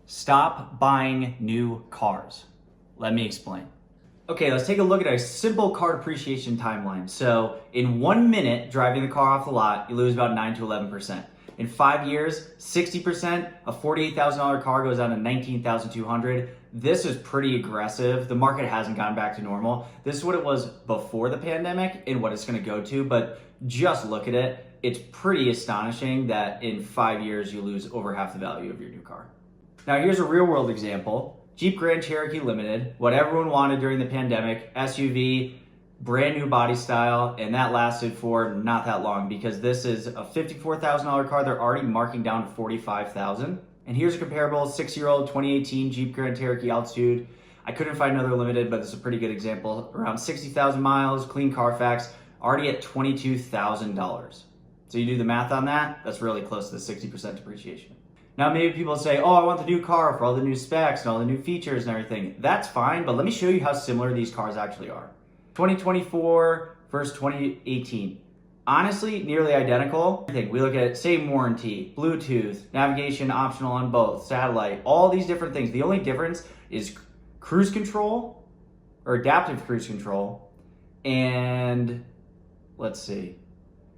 Stop buying new cars. Let me explain. Okay, let's take a look at a simple car depreciation timeline. So in 1 minute driving the car off the lot, you lose about 9 to 11%. In 5 years, 60%, a $48,000 car goes down to $19,200. This is pretty aggressive. The market hasn't gone back to normal. This is what it was before the pandemic and what it's gonna go to, but just look at it. It's pretty astonishing that in 5 years you lose over half the value of your new car. Now here's a real world example. Jeep Grand Cherokee Limited, what everyone wanted during the pandemic, SUV, brand new body style, and that lasted for not that long because this is a $54,000 car. They're already marking down to $45,000. And here's a comparable 6-year-old 2018 Jeep Grand Cherokee Altitude. I couldn't find another limited, but this is a pretty good example. Around 60,000 miles, clean Carfax, already at $22,000. So you do the math on that, that's really close to the 60% depreciation. Now maybe people say, oh, I want the new car for all the new specs and all the new features and everything. That's fine, but let me show you how similar these cars actually are. 2024 versus 2018. Honestly, nearly identical. We look at same warranty, Bluetooth, navigation optional on both, satellite, all these different things. The only difference is cruise control or adaptive cruise control. And let's see.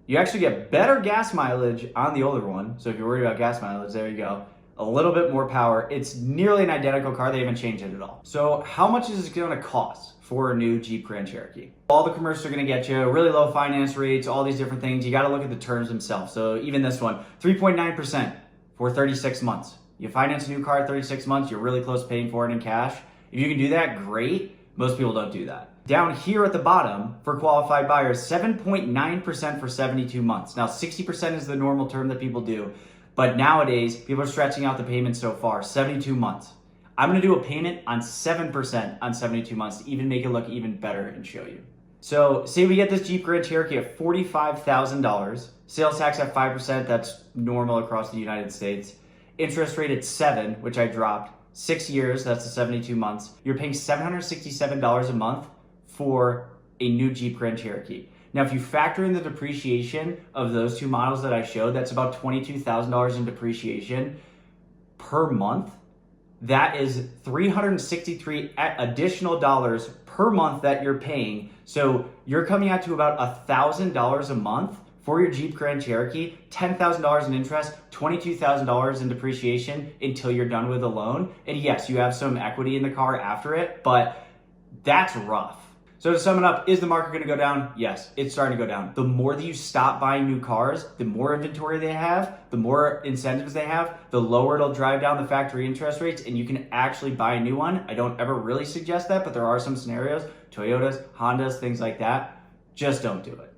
You actually get better gas mileage on the older one. So if you're worried about gas mileage, there you go. A little bit more power. It's nearly an identical car. They haven't changed it at all. So how much is it gonna cost for a new Jeep Grand Cherokee? All the commercials are gonna get you really low finance rates, all these different things. You gotta look at the terms themselves. So even this one, 3.9% for 36 months. You finance a new car at 36 months, you're really close to paying for it in cash. If you can do that, great. Most people don't do that. Down here at the bottom, for qualified buyers, 7.9% for 72 months. Now, 60% is the normal term that people do, but nowadays, people are stretching out the payments so far, 72 months. I'm gonna do a payment on 7% on 72 months to even make it look even better and show you. So, say we get this Jeep Grand Cherokee at $45,000, sales tax at 5%, that's normal across the United States. Interest rate at 7%, which I dropped. 6 years, that's the 72 months. You're paying $767 a month for a new Jeep Grand Cherokee. Now, if you factor in the depreciation of those two models that I showed, that's about $22,000 in depreciation per month. That is $363 additional dollars per month that you're paying. So you're coming out to about $1,000 a month for your Jeep Grand Cherokee, $10,000 in interest, $22,000 in depreciation until you're done with the loan. And yes, you have some equity in the car after it, but that's rough. So to sum it up, is the market gonna go down? Yes, it's starting to go down. The more that you stop buying new cars, the more inventory they have, the more incentives they have, the lower it'll drive down the factory interest rates, and you can actually buy a new one. I don't ever really suggest that, but there are some scenarios, Toyotas, Hondas, things like that. Just don't do it.